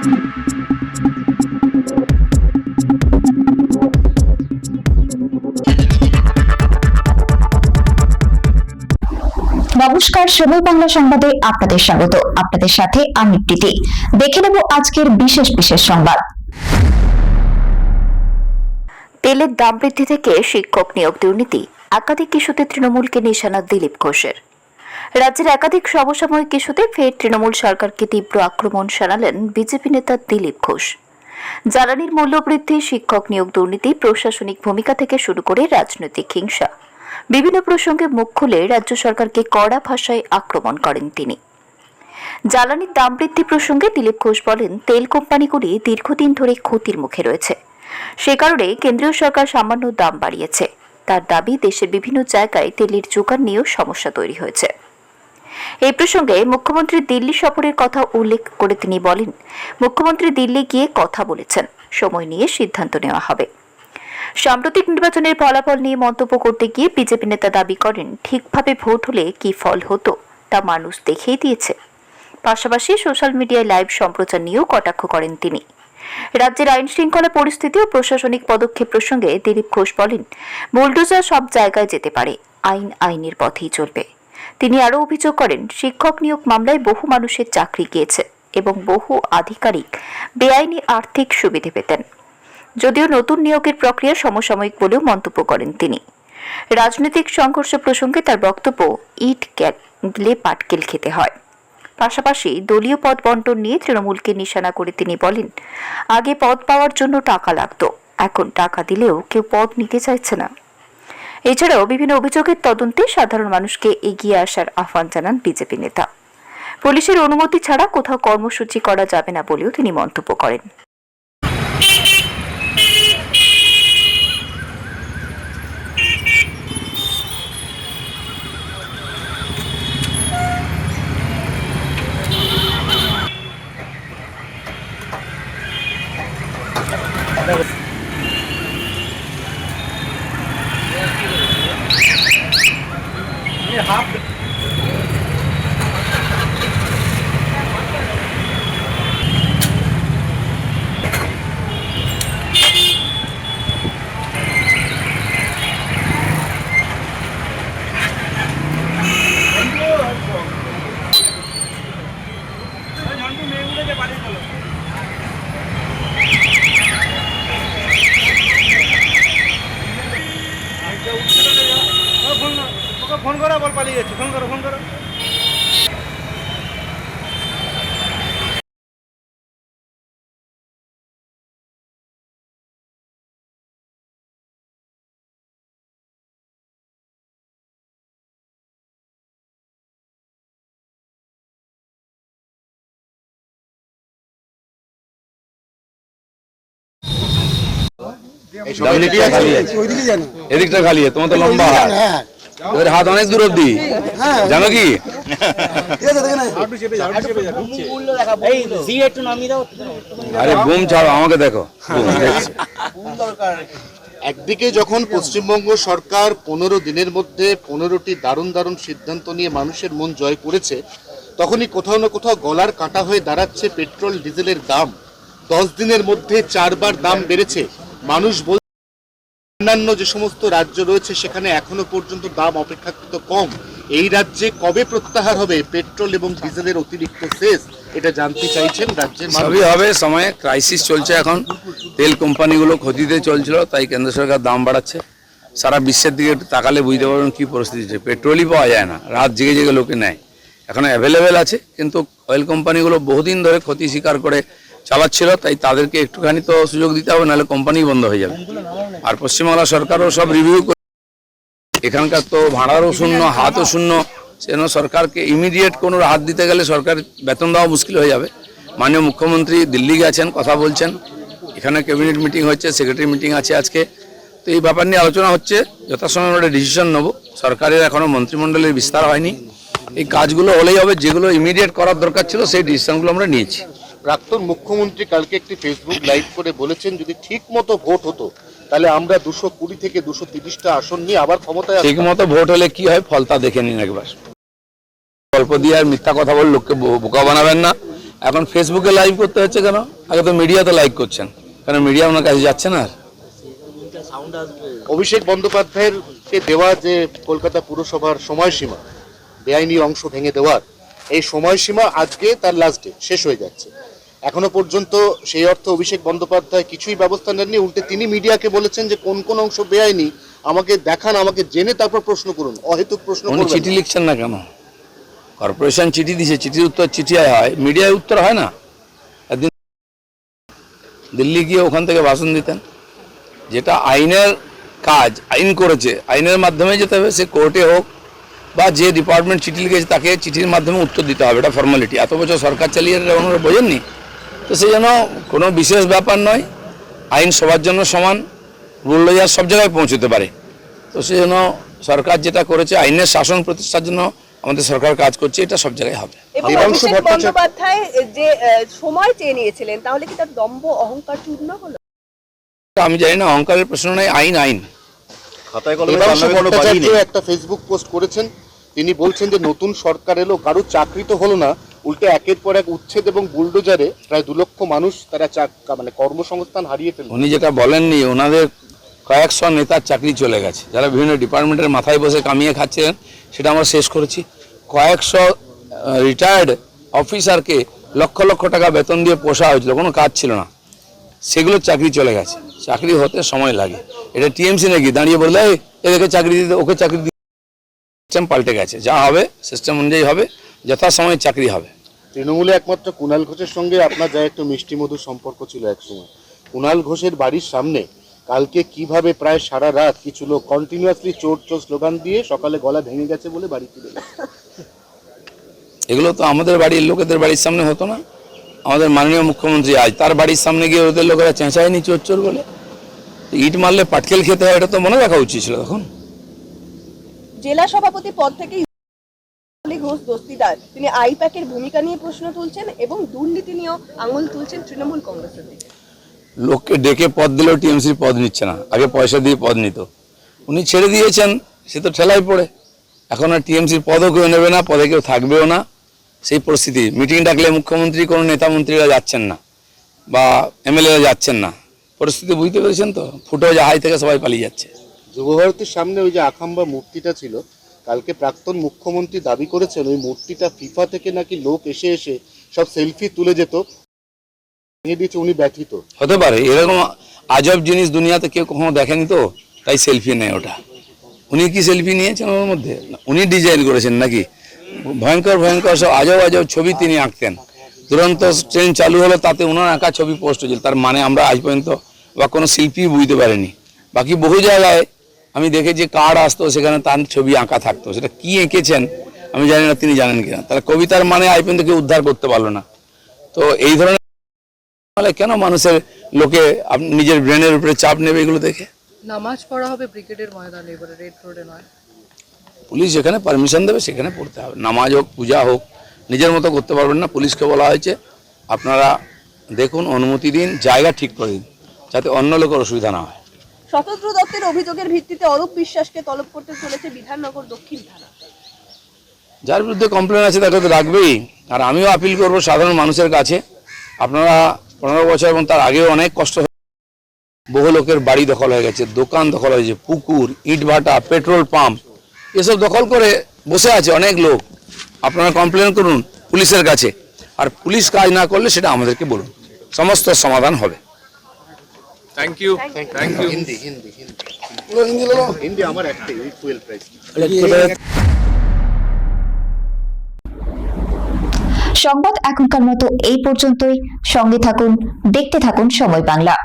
নমস্কার, সময় বাংলা সংবাদে আপনাদের স্বাগত। আপনাদের সাথে আমি প্রীতি। দেখে নেব আজকের বিশেষ বিশেষ সংবাদ। তেলের দাম বৃদ্ধি থেকে শিক্ষক নিয়োগ দুর্নীতি, একাধিক ইস্যুতে তৃণমূলকে নিশানা দিলীপ ঘোষের। রাজ্যের একাধিক সমসাময়িক ইস্যুতে ফের তৃণমূল সরকারকে তীব্র আক্রমণ শানালেন বিজেপি নেতা দিলীপ ঘোষ। জ্বালানির মূল্য বৃদ্ধি, শিক্ষক নিয়োগ দুর্নীতি, প্রশাসনিক ভূমিকা থেকে শুরু করে রাজনৈতিক হিংসা, বিভিন্ন প্রসঙ্গে মুখ খুলে রাজ্য সরকারকে কড়া ভাষায় আক্রমণ করেন তিনি। জ্বালানির দাম বৃদ্ধি প্রসঙ্গে দিলীপ ঘোষ বলেন, তেল কোম্পানিগুলি দীর্ঘদিন ধরে ক্ষতির মুখে রয়েছে, সে কারণে কেন্দ্রীয় সরকার সামান্য দাম বাড়িয়েছে। তার দাবি, দেশের বিভিন্ন জায়গায় তেলের যোগান নিয়েও সমস্যা তৈরি হয়েছে। এই প্রসঙ্গে মুখ্যমন্ত্রী দিল্লি সফরের কথা উল্লেখ করে তিনি বলেন, মুখ্যমন্ত্রী দিল্লি গিয়ে কথা বলেছেন, সময় নিয়ে সিদ্ধান্ত নেওয়া হবে। সাম্প্রতিক নির্বাচনের ফলাফল নিয়ে মন্তব্য করতে গিয়ে বিজেপি নেতা দাবি করেন, ঠিকভাবে ভোট হলে কি ফল হতো তা মানুষ দেখেই দিয়েছে। পাশাপাশি সোশ্যাল মিডিয়ায় লাইভ সম্প্রচার নিয়েও কটাক্ষ করেন তিনি। রাজ্যের আইন শৃঙ্খলা পরিস্থিতি ও প্রশাসনিক পদক্ষেপ প্রসঙ্গে দিলীপ ঘোষ বলেন, বুলডোজার সব জায়গায় যেতে পারে, আইন আইনের পথেই চলবে। তিনি আরও অভিযোগ করেন, শিক্ষক নিয়োগ মামলায় বহু মানুষের চাকরি গিয়েছে এবং বহু আধিকারিক বেআইনি আর্থিক সুবিধে পেতেন। যদিও নতুন নিয়োগের প্রক্রিয়া সমসাময়িক বলেও মন্তব্য করেন তিনি। রাজনৈতিক সংঘর্ষ প্রসঙ্গে তার বক্তব্য, ইট গেলে পাটকেল খেতে হয়। পাশাপাশি দলীয় পদ বন্টন নিয়ে তৃণমূলকে নিশানা করে তিনি বলেন, আগে পদ পাওয়ার জন্য টাকা লাগত, এখন টাকা দিলেও কেউ পদ নিতে চাইছে না। এছাড়াও বিভিন্ন অভিযোগের তদন্তে সাধারণ মানুষকে এগিয়ে আসার আহ্বান জানান বিজেপি নেতা। পুলিশের অনুমতি ছাড়া কোথাও কর্মসূচি করা যাবে না বলেও তিনি মন্তব্য করেন। ফোন করো, বল পালিয়ে যাচ্ছে, ফোন করো। এদিকটা খালি, তোমার তো লম্বা হাত, এদের হাত অনেক দূর অব্দি, জানো কি? আরে বুম ছাড়ো, আমাকে দেখো। একদিকে যখন পশ্চিমবঙ্গ সরকার 15 দিনের মধ্যে 15টি দারুণ দারুণ সিদ্ধান্ত নিয়ে মানুষের মন জয় করেছে, তখনই কোথাও না কোথাও গলার কাটা হয়ে দাঁড়াচ্ছে পেট্রোল ডিজেলের দাম। 10 দিনের মধ্যে 4 বার দাম বেড়েছে। মানুষ বলছে অন্যান্য যে সমস্ত রাজ্য রয়েছে সেখানে এখনো পর্যন্ত দাম অপেক্ষাকৃত কম। এই রাজ্যে কবে প্রত্যাহার হবে পেট্রোল এবং ডিজেলের অতিরিক্ত সেস, এটা জানতে চাইছেন রাজ্যের মানুষ। সবই হবে, সময়ে ক্রাইসিস চলছে এখন, তেল কোম্পানিগুলো ক্ষতিতে চলছিল, তাই কেন্দ্র সরকার দাম বাড়াচ্ছে। সারা বিশ্বের দিকে একটু তাকালে বুঝতে পারবেন কী পরিস্থিতি, পেট্রোলই পাওয়া যায় না, রাত জেগে জেগে লোকে নেয়। এখন অ্যাভেলেবেল আছে, কিন্তু অয়েল কোম্পানিগুলো বহুদিন ধরে ক্ষতি স্বীকার করে চালাচ্ছিল, তাই তাদেরকে একটুখানি তো সুযোগ দিতে হবে, নাহলে কোম্পানি বন্ধ হয়ে যাবে। আর পশ্চিমবাংলা সরকারও সব রিভিউ করে, এখানকার তো ভাড়ারও শূন্য, হাতও শূন্য, সেজন্য সরকারকে ইমিডিয়েট কোনো হাত দিতে গেলে সরকার বেতন দেওয়া মুশকিল হয়ে যাবে। মাননীয় মুখ্যমন্ত্রী দিল্লি গেছেন, কথা বলছেন, এখানে ক্যাবিনেট মিটিং হচ্ছে, সেক্রেটারি মিটিং আছে আজকে, তো এই ব্যাপার নিয়ে আলোচনা হচ্ছে। যথাসময়ে আমরা ডিসিশন নেব। সরকারের এখনও মন্ত্রিমণ্ডলের বিস্তার হয়নি, এই কাজগুলো হলেই হবে। যেগুলো ইমিডিয়েট করার দরকার ছিল সেই ডিসিশনগুলো আমরা নিয়েছি। প্রাক্তন মুখ্যমন্ত্রী কালকে একটি ফেসবুক লাইভ করে বলেছেন, যদি ঠিক মতো ভোট হতো তাহলে আমরা 220 থেকে 230টা আসন নিয়ে আবার ক্ষমতায়। ঠিক মতো ভোট হলে কি হয় ফল তা দেখে নিন একবার। গল্প দিয়ে আর মিথ্যা কথা বলে লোককে বোকা বানাবেন না। এখন ফেসবুকে লাইভ করতে হচ্ছে কেন? আগে তো মিডিয়াতে লাইভ করছেন, কারণ মিডিয়া ওনার কাছে যাচ্ছে না। আর অভিষেক বন্দ্যোপাধ্যায়ের কে দেওয়া যে কলকাতা পুরসভার সময়সীমা, বেআইনি অংশ ভেঙে দেওয়ার এই সময়সীমা আজকে তার লাস্ট ডে শেষ হয়ে যাচ্ছে। এখনো পর্যন্ত সেই অর্থে অভিষেক বন্দ্যোপাধ্যায় কিছুই ব্যবস্থা নেননি। উল্টে তিনি মিডিয়াকে বলেছেন যে কোন কোন অংশ বেআইনি আমাকে দেখান, আমাকে জেনে তারপর প্রশ্ন করুন, অহেতুক প্রশ্ন উনি করবেন চিঠি না। লিখছেন না কেন? কর্পোরেশন চিঠি দিছে, চিঠির উত্তর চিঠিয়ায় হয়, মিডিয়ায় উত্তর হয় না। একদিন দিল্লি গিয়ে ওখান থেকে ভাষণ দিতেন। যেটা আইনের কাজ, আইন করেছে, আইনের মাধ্যমে যেতে হবে। সে কোর্টে হোক বা যে ডিপার্টমেন্ট চিঠি লিখেছে তাকে চিঠির মাধ্যমে উত্তর দিতে হবে, এটা ফর্মালিটি। এত বছর সরকার চালিয়ে ওনারা বোঝেননি তো? সেই জন্য কোনো বিশেষ ব্যাপার নয়, আইন সবার জন্য সমান, বুলডোজার সব জায়গায় পৌঁছতে পারে। তো সেই জন্য সরকার যেটা করেছে, আইনের শাসন প্রতিষ্ঠার জন্য আমাদের সরকার কাজ করছে, এটা সব জায়গায় হবে। এবং দেবাংশু অভিষেক ভট্টাচার্য- বন্দ্যোপাধ্যায় যে সময় চেয়ে নিয়েছিলেন, তাহলে কি তার দম্ভ অহংকার চূর্ণ হলো? আমি জানি না, অহংকারের প্রশ্ন নাই, আইন আইন। দেবাংশু ভট্টাচার্য একটা ফেসবুক পোস্ট করেছেন। তিনি বলছেন যে নতুন সরকার এলো, কারো চাকরি তো হলো না, উল্টে একের পর এক উচ্ছেদ এবং বুলডোজারে প্রায় 2 লক্ষ মানুষ তারা মানে কর্মসংস্থান হারিয়ে ফেলল। উনি যেটা বলেননি, ওনাদের কয়েকশো নেতার চাকরি চলে গেছে, যারা বিভিন্ন ডিপার্টমেন্টের মাথায় বসে কামিয়ে খাচ্ছিলেন, সেটা আমরা শেষ করেছি। কয়েকশো রিটায়ার্ড অফিসারকে লক্ষ লক্ষ টাকা বেতন দিয়ে পোষা হয়েছিল, কোনো কাজ ছিল না, সেগুলোর চাকরি চলে গেছে। চাকরি হতে সময় লাগে। এটা টিএমসি নাকি দাঁড়িয়ে বললে এদেরকে চাকরি দিতে, ওকে চাকরি দিতে? সিস্টেম পাল্টে গেছে, যা হবে সিস্টেম অনুযায়ী হবে, যথাসময়ে চাকরি হবে। তৃণমূলে একমাত্র কুণাল ঘোষের সঙ্গে আপনার যা একটু মিষ্টি মধুর সম্পর্ক ছিল একসময়, কুণাল ঘোষের বাড়ির সামনে কালকে কিভাবে প্রায় সারা রাত কিছু লোক কন্টিনিউয়াসলি চোর চোর স্লোগান দিয়ে সকালে গলা ভেঙে গেছে বলে বাড়ি ফিরে গেছে। এগুলো তো আমাদের বাড়ির লোকেদের বাড়ির সামনে হতো না। আমাদের মাননীয় মুখ্যমন্ত্রী আজ তার বাড়ির সামনে গিয়ে ওদের লোকেরা চেঁচায়নি চোর চোর বলে? ইট মারলে পাটকেল খেতে হয়, এটা তো মনে রাখা উচিত ছিল তখন। জেলা সভাপতি পদ থেকে ঘোষ দস্তিদার, তিনি আইপ্যাকের ভূমিকা নিয়ে প্রশ্ন তুলছেন এবং দুর্নীতি নিয়েও আঙুল তুলছেন তৃণমূল কংগ্রেসের দিকে। লোককে ডেকে পদ দিলেও টিএমসির পদ নিচ্ছে না, আগে পয়সা দিয়ে পদ নিত। উনি ছেড়ে দিয়েছেন, সে তো ঠেলায় পড়ে। এখন আর টিএমসির পদও কেউ নেবে না, পদে কেউ থাকবেও না, সেই পরিস্থিতি। মিটিং ডাকলে মুখ্যমন্ত্রী কোনো নেতা মন্ত্রীরা যাচ্ছেন না বা এমএলএরা যাচ্ছেন না। পরিস্থিতি বুঝতে পেরেছেন তো? ফুটো জাহাজ থেকে সবাই পালিয়ে যাচ্ছে। যুবভারতীর সামনে ওই যে আখাম্বা মূর্তিটা ছিল, কালকে প্রাক্তন মুখ্যমন্ত্রী দাবি করেছেন ওই মূর্তিটা ফিফা থেকে নাকি লোক এসে এসে সব সেলফি তুলে যেত, ভেঙে দিয়েছে, উনি ব্যথিত। হতে পারে, এরকম আজব জিনিস দুনিয়াতে কেউ কখনো দেখেনি তো, তাই সেলফি নেয় ওটা। উনি কি সেলফি নিয়েছেন ওর মধ্যে? উনি ডিজাইন করেছেন নাকি? ভয়ঙ্কর ভয়ঙ্কর সব আজব আজব ছবি তিনি আঁকতেন। দুরন্ত ট্রেন চালু হলো, তাতে ওনার আঁকা ছবি পোস্ট হয়েছিল। তার মানে আমরা আজ পর্যন্ত বা কোনো শিল্পী বুঝতে পারেনি। বাকি বহু জায়গায় আমি দেখেছি কার্ড আসতো, সেখানে তার ছবি আঁকা থাকতো। সেটা কি এঁকেছেন আমি জানি না, তিনি জানেন কিনা। তার কবিতার মানে আজ পর্যন্ত কেউ উদ্ধার করতে পারলো না। তো এই ধরনের কেন মানুষের লোকে নিজের ব্রেনের উপরে চাপ নেবে এগুলো দেখে? নামাজ পড়া হবে ব্রিগেডের ময়দানে, এবারে রেড রোডে নয়। পুলিশ যেখানে পারমিশন দেবে সেখানে পড়তে হবে। নামাজ হোক, পূজা হোক, নিজের মতো করতে পারবেন না। পুলিশকে বলা হয়েছে আপনারা দেখুন, অনুমতি দিন, জায়গা ঠিক করে দিন, যাতে অন্য লোকের অসুবিধা না হয়। শতদ্রু দত্তের অভিযোগের ভিত্তিতে অরূপ বিশ্বাসকে তলব করতে চলেছে বিধাননগর দক্ষিণ থানা। যার বিরুদ্ধে কমপ্লেন আছে তাকে তো রাখবেই। আর আমিও আপিল করব সাধারণ মানুষের কাছে, আপনারা 15 বছর এবং তার আগেও অনেক কষ্ট, বহু লোকের বাড়ি দখল হয়ে গেছে, দোকান দখল হয়েছে, পুকুর, ইটভাটা, পেট্রোল পাম্প, এসব দখল করে বসে আছে অনেক লোক। আপনারা কমপ্লেন করুন পুলিশের কাছে, আর পুলিশ কাজ না করলে সেটা আমাদেরকে বলুন, সমস্ত সমাধান হবে। Thank you. হিন্দি হিন্দি হিন্দি হিন্দি আমার একটাই, ওই ফুয়েল প্রাইস। সংবাদ এখনকার মতো এই পর্যন্তই। সঙ্গে থাকুন, দেখতে থাকুন সময় বাংলা।